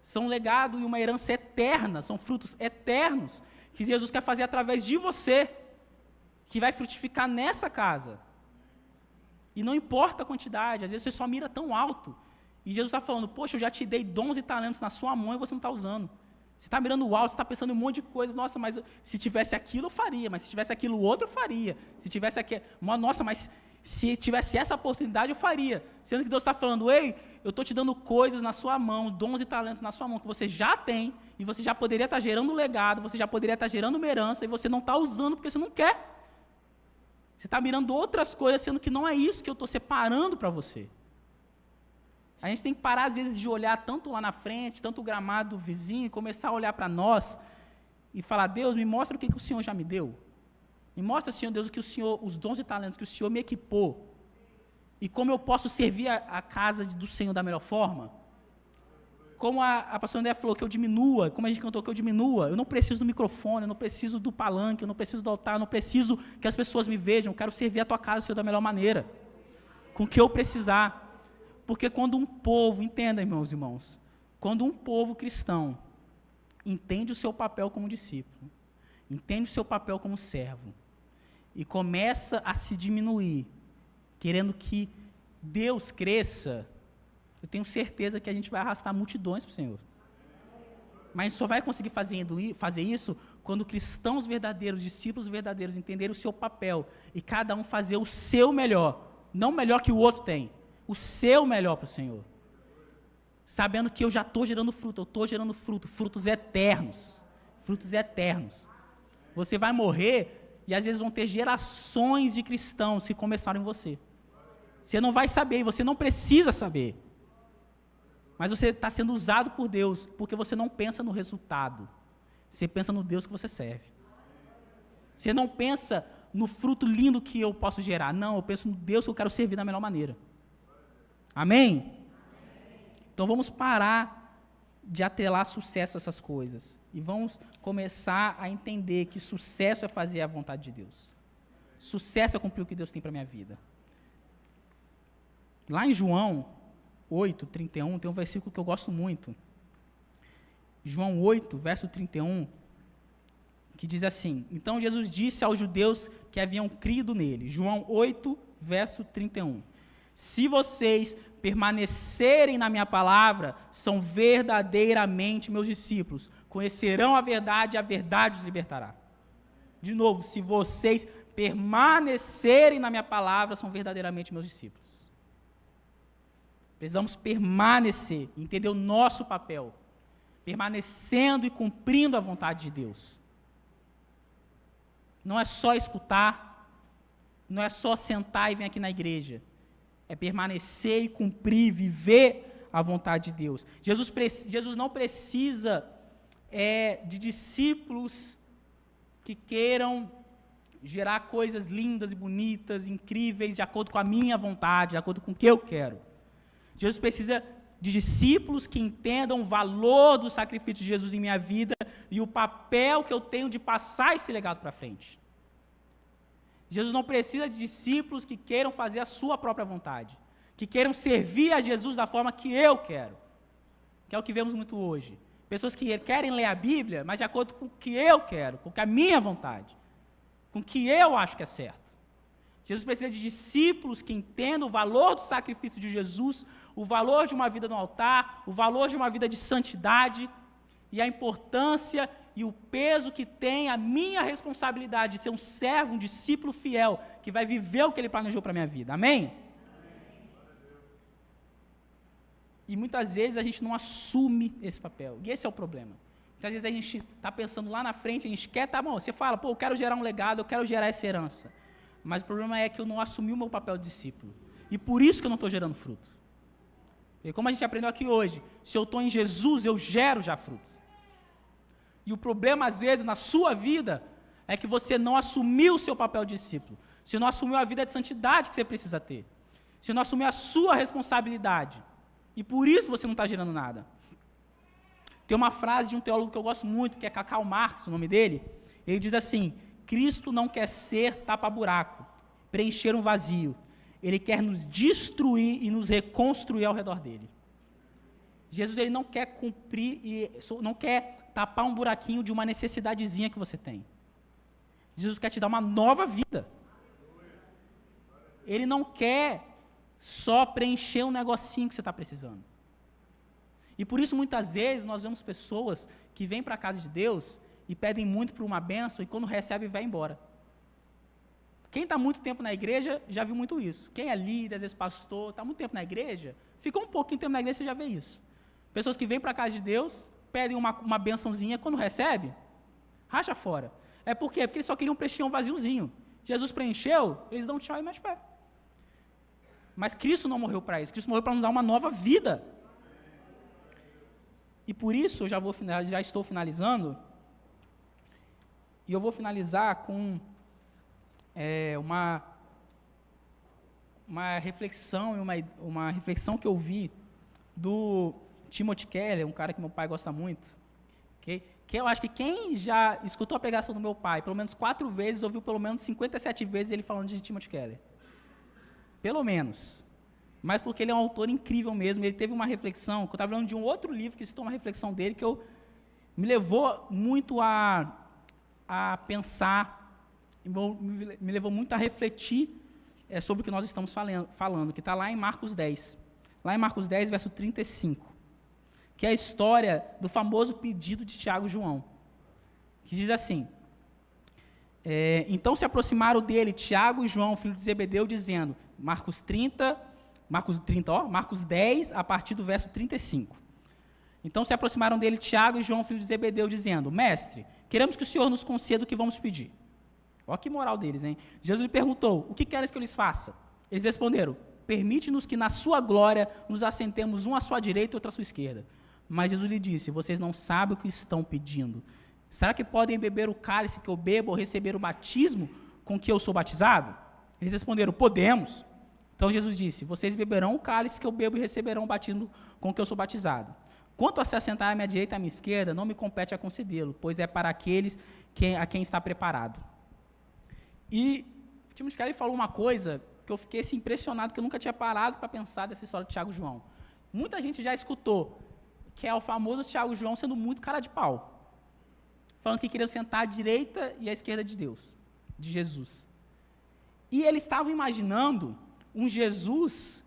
são um legado e uma herança eterna, são frutos eternos, que Jesus quer fazer através de você, que vai frutificar nessa casa. E não importa a quantidade, às vezes você só mira tão alto, e Jesus está falando, poxa, eu já te dei dons e talentos na sua mão e você não está usando. Você está mirando alto, você está pensando em um monte de coisa, nossa, mas se tivesse aquilo eu faria, mas se tivesse aquilo outro eu faria, se tivesse aquilo, nossa, mas se tivesse essa oportunidade eu faria, sendo que Deus está falando, ei, eu estou te dando coisas na sua mão, dons e talentos na sua mão, que você já tem, e você já poderia estar gerando um legado, você já poderia estar gerando uma herança, e você não está usando porque você não quer. Você está mirando outras coisas, sendo que não é isso que eu estou separando para você. A gente tem que parar, às vezes, de olhar tanto lá na frente, tanto o gramado do vizinho, e começar a olhar para nós e falar, Deus, me mostra o que o Senhor já me deu. Me mostra, Senhor Deus, os dons e talentos que o Senhor me equipou. E como eu posso servir a casa do Senhor da melhor forma. Como a pastora André falou, que eu diminua, como a gente cantou, que eu diminua. Eu não preciso do microfone, eu não preciso do palanque, eu não preciso do altar, eu não preciso que as pessoas me vejam. Eu quero servir a tua casa, Senhor, da melhor maneira. Com o que eu precisar. Porque quando um povo, entenda, meus irmãos, quando um povo cristão entende o seu papel como discípulo, entende o seu papel como servo, e começa a se diminuir, querendo que Deus cresça, eu tenho certeza que a gente vai arrastar multidões para o Senhor. Mas a gente só vai conseguir fazer isso quando cristãos verdadeiros, discípulos verdadeiros, entenderem o seu papel, e cada um fazer o seu melhor, não o melhor que o outro tem, o seu melhor para o Senhor, sabendo que eu já estou gerando fruto, eu estou gerando frutos eternos, você vai morrer, e às vezes vão ter gerações de cristãos que começaram em você, não vai saber, e você não precisa saber, mas você está sendo usado por Deus, porque você não pensa no resultado, você pensa no Deus que você serve, você não pensa no fruto lindo que eu posso gerar, não, eu penso no Deus que eu quero servir da melhor maneira. Amém? Então vamos parar de atrelar sucesso a essas coisas. E vamos começar a entender que sucesso é fazer a vontade de Deus. Sucesso é cumprir o que Deus tem para a minha vida. Lá em João 8:31, tem um versículo que eu gosto muito. João 8, verso 31, que diz assim, então Jesus disse aos judeus que haviam crido nele. João 8, verso 31. Se vocês permanecerem na minha palavra, são verdadeiramente meus discípulos. Conhecerão a verdade e a verdade os libertará. De novo, se vocês permanecerem na minha palavra, são verdadeiramente meus discípulos. Precisamos permanecer, entender o nosso papel, permanecendo e cumprindo a vontade de Deus. não é só escutar, não é só sentar e vir aqui na igreja. É permanecer e cumprir, viver a vontade de Deus. Jesus não precisa de discípulos que queiram gerar coisas lindas e bonitas, incríveis, de acordo com a minha vontade, de acordo com o que eu quero. Jesus precisa de discípulos que entendam o valor do sacrifício de Jesus em minha vida e o papel que eu tenho de passar esse legado para frente. Jesus não precisa de discípulos que queiram fazer a sua própria vontade, que queiram servir a Jesus da forma que eu quero, que é o que vemos muito hoje. Pessoas que querem ler a Bíblia, mas de acordo com o que eu quero, com a minha vontade, com o que eu acho que é certo. Jesus precisa de discípulos que entendam o valor do sacrifício de Jesus, o valor de uma vida no altar, o valor de uma vida de santidade e a importância e o peso que tem a minha responsabilidade de ser um servo, um discípulo fiel, que vai viver o que Ele planejou para a minha vida. Amém? E muitas vezes a gente não assume esse papel. E esse é o problema. Muitas vezes a gente está pensando lá na frente, a gente quer, tá bom, você fala, eu quero gerar um legado, eu quero gerar essa herança. Mas o problema é que eu não assumi o meu papel de discípulo. E por isso que eu não estou gerando fruto. E como a gente aprendeu aqui hoje, se eu estou em Jesus, eu gero já frutos. E o problema, às vezes, na sua vida, é que você não assumiu o seu papel de discípulo. Você não assumiu a vida de santidade que você precisa ter. Você não assumiu a sua responsabilidade. E por isso você não está gerando nada. Tem uma frase de um teólogo que eu gosto muito, que é Karl Marx, o nome dele. Ele diz assim: Cristo não quer ser tapa-buraco, preencher um vazio. Ele quer nos destruir e nos reconstruir ao redor dele. Jesus, ele não quer cumprir, não quer tapar um buraquinho de uma necessidadezinha que você tem. Jesus quer te dar uma nova vida. Ele não quer só preencher um negocinho que você está precisando. E por isso, muitas vezes, nós vemos pessoas que vêm para a casa de Deus e pedem muito por uma bênção e quando recebe, vai embora. Quem está muito tempo na igreja, já viu muito isso. Quem é líder, às vezes pastor, está muito tempo na igreja, ficou um pouquinho tempo na igreja, você já vê isso. Pessoas que vêm para a casa de Deus, pedem uma bênçãozinha, quando recebe, racha fora. É por quê? Porque eles só queriam preencher um vaziozinho. Jesus preencheu, eles dão tchau e mais pé. Mas Cristo não morreu para isso, Cristo morreu para nos dar uma nova vida. E por isso, eu já estou finalizando, e eu vou finalizar com uma reflexão, uma reflexão que eu vi do Timothy Keller, um cara que meu pai gosta muito, que eu acho que quem já escutou a pregação do meu pai, pelo menos 4 vezes, ouviu pelo menos 57 vezes ele falando de Timothy Keller. Pelo menos. Mas porque ele é um autor incrível mesmo, ele teve uma reflexão, que eu estava falando de um outro livro que citou uma reflexão dele, que me levou muito a pensar, me levou muito a refletir sobre o que nós estamos falando, que está lá em Marcos 10. Lá em Marcos 10, verso 35. Que é a história do famoso pedido de Tiago e João. Que diz assim: então se aproximaram dele Tiago e João, filho de Zebedeu, dizendo, Marcos 10, a partir do verso 35. Então se aproximaram dele Tiago e João, filho de Zebedeu, dizendo, mestre, queremos que o Senhor nos conceda o que vamos pedir. Olha que moral deles, hein? Jesus lhe perguntou, o que queres que eu lhes faça? Eles responderam, permite-nos que na sua glória nos assentemos um à sua direita e outro à sua esquerda. Mas Jesus lhe disse, vocês não sabem o que estão pedindo. Será que podem beber o cálice que eu bebo ou receber o batismo com que eu sou batizado? Eles responderam, podemos. Então Jesus disse, vocês beberão o cálice que eu bebo e receberão o batismo com que eu sou batizado. Quanto a se assentar à minha direita e à minha esquerda, não me compete a concedê-lo, pois é para aqueles a quem está preparado. E o Timothy Keller falou uma coisa que eu fiquei assim, impressionado, que eu nunca tinha parado para pensar dessa história de Tiago e João. Muita gente já escutou, que é o famoso Tiago e João sendo muito cara de pau, falando que queriam sentar à direita e à esquerda de Deus, de Jesus. E eles estavam imaginando um Jesus,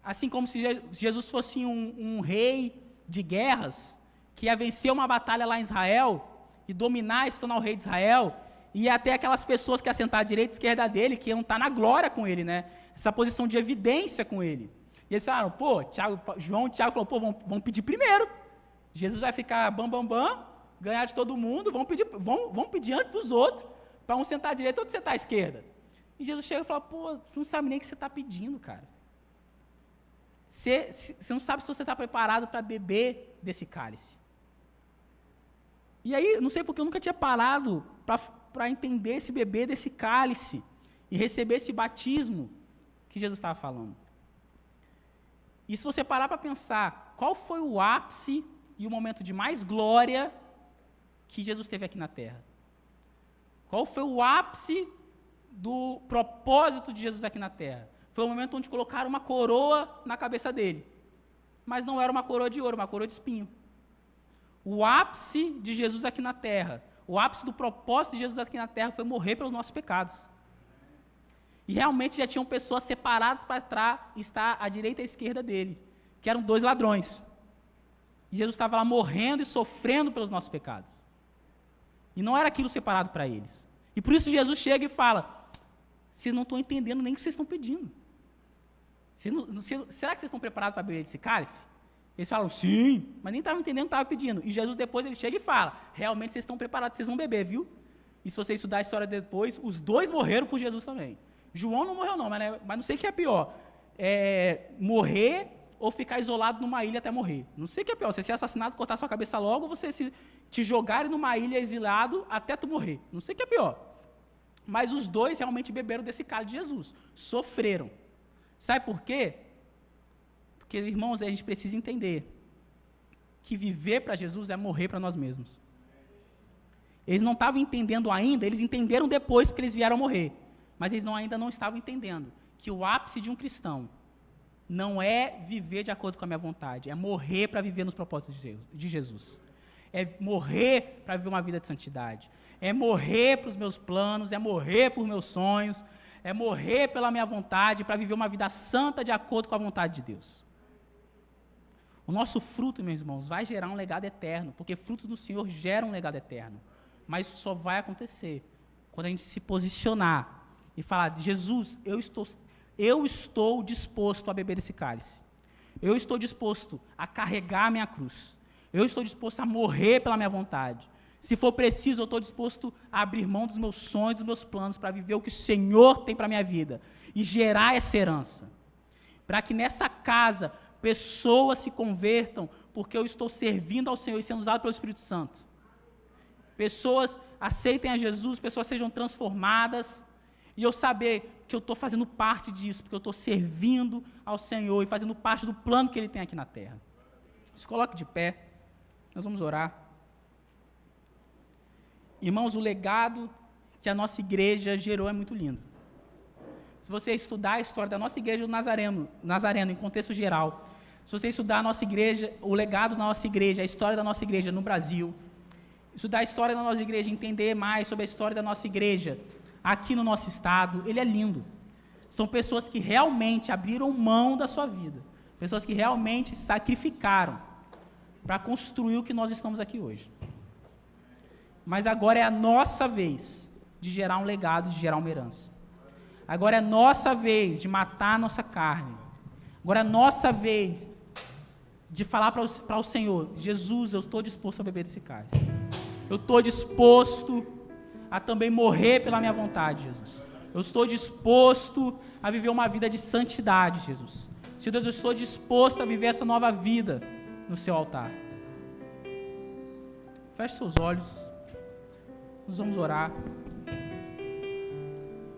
assim como se Jesus fosse um rei de guerras, que ia vencer uma batalha lá em Israel, e dominar e se tornar o rei de Israel, e até aquelas pessoas que iam sentar à direita e à esquerda dele, que iam estar na glória com ele, né? Essa posição de evidência com ele. E eles falaram, João e Tiago falaram, vamos pedir primeiro. Jesus vai ficar bam, ganhar de todo mundo, vamos pedir antes dos outros, para um sentar à direita e outro sentar à esquerda. E Jesus chega e fala, pô, você não sabe nem o que você está pedindo, cara. Você não sabe se você está preparado para beber desse cálice. E aí, não sei porque eu nunca tinha parado para entender esse beber desse cálice e receber esse batismo que Jesus estava falando. E se você parar para pensar, qual foi o ápice e o momento de mais glória que Jesus teve aqui na Terra? Qual foi o ápice do propósito de Jesus aqui na Terra? Foi o momento onde colocaram uma coroa na cabeça dele. Mas não era uma coroa de ouro, uma coroa de espinho. O ápice de Jesus aqui na Terra, o ápice do propósito de Jesus aqui na Terra foi morrer pelos nossos pecados. E realmente já tinham pessoas separadas para estar à direita e à esquerda dele, que eram 2 ladrões. E Jesus estava lá morrendo e sofrendo pelos nossos pecados. E não era aquilo separado para eles. E por isso Jesus chega e fala, vocês não estão entendendo nem o que vocês estão pedindo. Será que vocês estão preparados para beber desse cálice? Eles falam, sim, mas nem estavam entendendo o que estavam pedindo. E Jesus depois ele chega e fala, realmente vocês estão preparados, vocês vão beber, viu? E se você estudar a história depois, os 2 morreram por Jesus também. João não morreu não, mas não sei o que é pior. Morrer ou ficar isolado numa ilha até morrer. Não sei o que é pior, você ser assassinado, cortar sua cabeça logo, ou você te jogarem numa ilha exilado até tu morrer. Não sei o que é pior. Mas os 2 realmente beberam desse cálice de Jesus. Sofreram. Sabe por quê? Porque, irmãos, a gente precisa entender que viver para Jesus é morrer para nós mesmos. Eles não estavam entendendo ainda, eles entenderam depois porque eles vieram morrer. Mas eles ainda não estavam entendendo que o ápice de um cristão não é viver de acordo com a minha vontade, é morrer para viver nos propósitos de Jesus. É morrer para viver uma vida de santidade. É morrer para os meus planos, é morrer por meus sonhos, é morrer pela minha vontade, para viver uma vida santa de acordo com a vontade de Deus. O nosso fruto, meus irmãos, vai gerar um legado eterno, porque fruto do Senhor gera um legado eterno. Mas isso só vai acontecer quando a gente se posicionar e falar, Jesus, eu estou disposto a beber desse cálice. Eu estou disposto a carregar a minha cruz. Eu estou disposto a morrer pela minha vontade. Se for preciso, eu estou disposto a abrir mão dos meus sonhos, dos meus planos, para viver o que o Senhor tem para a minha vida e gerar essa herança. Para que nessa casa pessoas se convertam, porque eu estou servindo ao Senhor e sendo usado pelo Espírito Santo. Pessoas aceitem a Jesus, pessoas sejam transformadas, e eu saber que eu estou fazendo parte disso, porque eu estou servindo ao Senhor e fazendo parte do plano que Ele tem aqui na terra. Se coloque de pé, nós vamos orar. Irmãos, o legado que a nossa igreja gerou é muito lindo. Se você estudar a história da nossa igreja do Nazareno em contexto geral, se você estudar a nossa igreja, o legado da nossa igreja, a história da nossa igreja no Brasil, estudar a história da nossa igreja, entender mais sobre a história da nossa igreja aqui no nosso estado, ele é lindo. São pessoas que realmente abriram mão da sua vida, pessoas que realmente se sacrificaram para construir o que nós estamos aqui hoje. Mas agora é a nossa vez de gerar um legado, de gerar uma herança. Agora é nossa vez de matar a nossa carne. Agora é nossa vez de falar para o Senhor, Jesus, eu estou disposto a beber desse cálice. Eu estou disposto a também morrer pela minha vontade, Jesus. Eu estou disposto a viver uma vida de santidade, Jesus. Senhor Deus, eu estou disposto a viver essa nova vida no seu altar. Feche seus olhos. Nós vamos orar.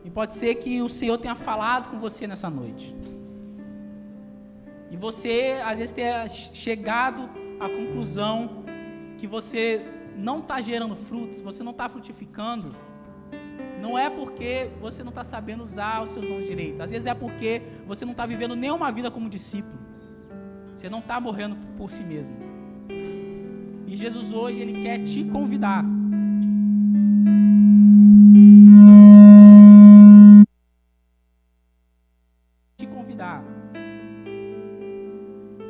E pode ser que o Senhor tenha falado com você nessa noite. E você, às vezes, tenha chegado à conclusão que você não está gerando frutos, você não está frutificando. Não é porque você não está sabendo usar os seus dons direito. Às vezes é porque você não está vivendo nenhuma vida como discípulo. Você não está morrendo por si mesmo. E Jesus hoje, Ele quer te convidar.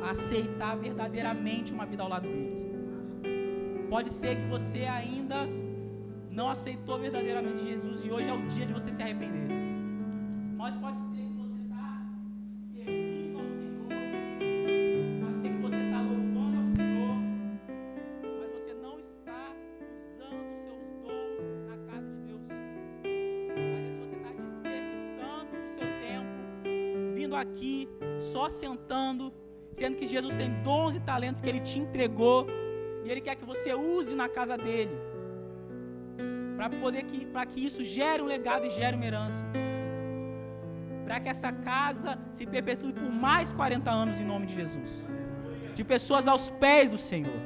A aceitar verdadeiramente uma vida ao lado dele. Pode ser que você ainda não aceitou verdadeiramente Jesus e hoje é o dia de você se arrepender. Mas pode ser que você está servindo ao Senhor, pode ser que você está louvando ao Senhor, mas você não está usando os seus dons na casa de Deus. aqui, só sentando, sendo que Jesus tem dons e talentos que Ele te entregou, e Ele quer que você use na casa dEle, para que isso gere um legado e gere uma herança, para que essa casa se perpetue por mais 40 anos em nome de Jesus, de pessoas aos pés do Senhor.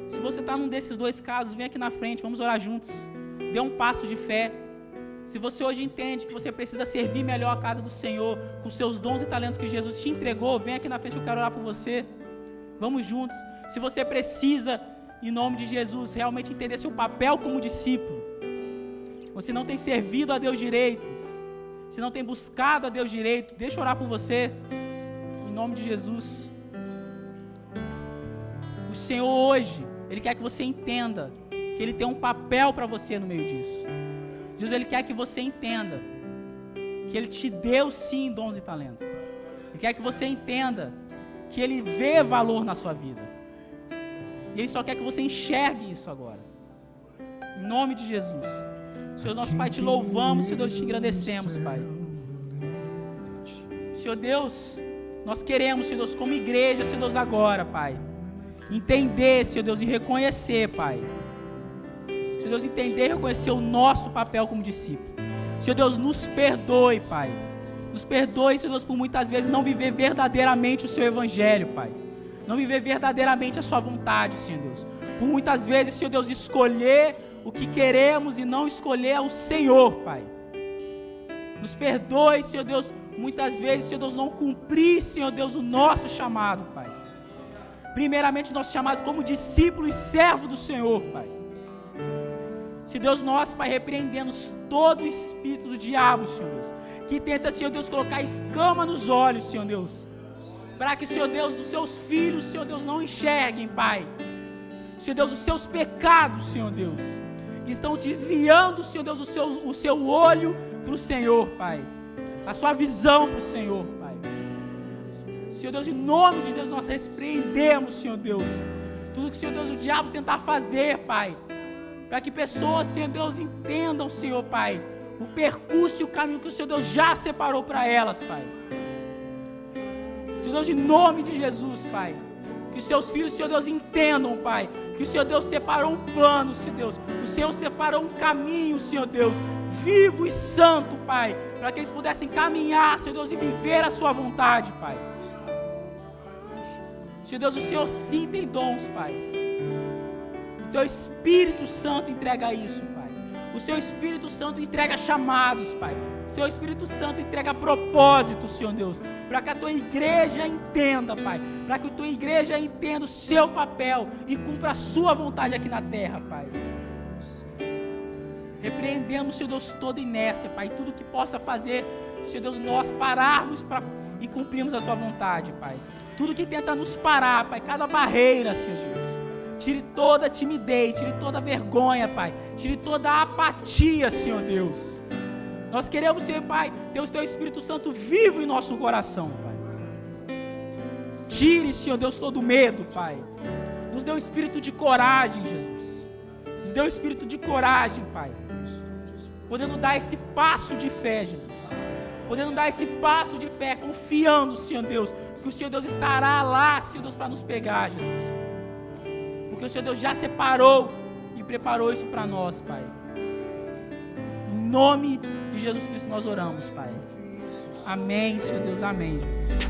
Se você está num desses dois casos, vem aqui na frente, vamos orar juntos, dê um passo de fé. Se você hoje entende que você precisa servir melhor a casa do Senhor, com seus dons e talentos que Jesus te entregou, vem aqui na frente que eu quero orar por você. Vamos juntos. Se você precisa, em nome de Jesus, realmente entender seu papel como discípulo, você não tem servido a Deus direito, se não tem buscado a Deus direito, deixa eu orar por você, em nome de Jesus. O Senhor hoje, Ele quer que você entenda que Ele tem um papel para você no meio disso. Jesus, Ele quer que você entenda que Ele te deu sim dons e talentos. Ele quer que você entenda que Ele vê valor na sua vida. E Ele só quer que você enxergue isso agora. Em nome de Jesus. Senhor nosso Pai, te louvamos, Senhor Deus, te agradecemos, Pai. Senhor Deus, nós queremos, Senhor Deus, como igreja, Senhor Deus, agora, Pai, entender, Senhor Deus, e reconhecer, Pai. Senhor Deus, entender e reconhecer o nosso papel como discípulo. Senhor Deus, nos perdoe, Pai. Nos perdoe, Senhor Deus, por muitas vezes não viver verdadeiramente o Seu Evangelho, Pai. Não viver verdadeiramente a Sua vontade, Senhor Deus. Por muitas vezes, Senhor Deus, escolher o que queremos e não escolher o Senhor, Pai. Nos perdoe, Senhor Deus, muitas vezes, Senhor Deus, não cumprir, Senhor Deus, o nosso chamado, Pai. Primeiramente, nosso chamado como discípulo e servo do Senhor, Pai. Senhor Deus, nós, Pai, repreendemos todo o espírito do diabo, Senhor Deus, que tenta, Senhor Deus, colocar escama nos olhos, Senhor Deus, para que, Senhor Deus, os seus filhos, Senhor Deus, não enxerguem, Pai. Senhor Deus, os seus pecados, Senhor Deus, que estão desviando, Senhor Deus, o seu olho para o Senhor, Pai, a sua visão para o Senhor, Pai. Senhor Deus, em nome de Jesus, nós repreendemos, Senhor Deus, tudo que, Senhor Deus, o diabo tentar fazer, Pai, para que pessoas, Senhor Deus, entendam, Senhor, Pai, o percurso e o caminho que o Senhor Deus já separou para elas, Pai. Senhor Deus, em nome de Jesus, Pai, que os seus filhos, Senhor Deus, entendam, Pai, que o Senhor Deus separou um plano, Senhor Deus, o Senhor separou um caminho, Senhor Deus, vivo e santo, Pai, para que eles pudessem caminhar, Senhor Deus, e viver a sua vontade, Pai. Senhor Deus, o Senhor sim tem dons, Pai. O Teu Espírito Santo entrega isso, Pai. O Seu Espírito Santo entrega chamados, Pai. O Seu Espírito Santo entrega propósito, Senhor Deus, para que a Tua igreja entenda, Pai, para que a Tua igreja entenda o seu papel e cumpra a Sua vontade aqui na terra, Pai. Repreendemos, Senhor Deus, toda inércia, Pai, tudo que possa fazer, Senhor Deus, nós pararmos e cumprirmos a Tua vontade, Pai. Tudo que tenta nos parar, Pai, cada barreira, Senhor Deus. Tire toda a timidez, tire toda a vergonha, Pai. Tire toda a apatia, Senhor Deus. Nós queremos ser, Pai, ter o Teu Espírito Santo vivo em nosso coração, Pai. Tire, Senhor Deus, todo medo, Pai. Nos dê um espírito de coragem, Jesus. Nos dê um espírito de coragem, Pai. Podendo dar esse passo de fé, Jesus. Podendo dar esse passo de fé, confiando, Senhor Deus, que o Senhor Deus estará lá, Senhor Deus, para nos pegar, Jesus. Porque o Senhor Deus já separou e preparou isso para nós, Pai. Em nome de Jesus Cristo nós oramos, Pai. Amém, Senhor Deus, amém, Jesus.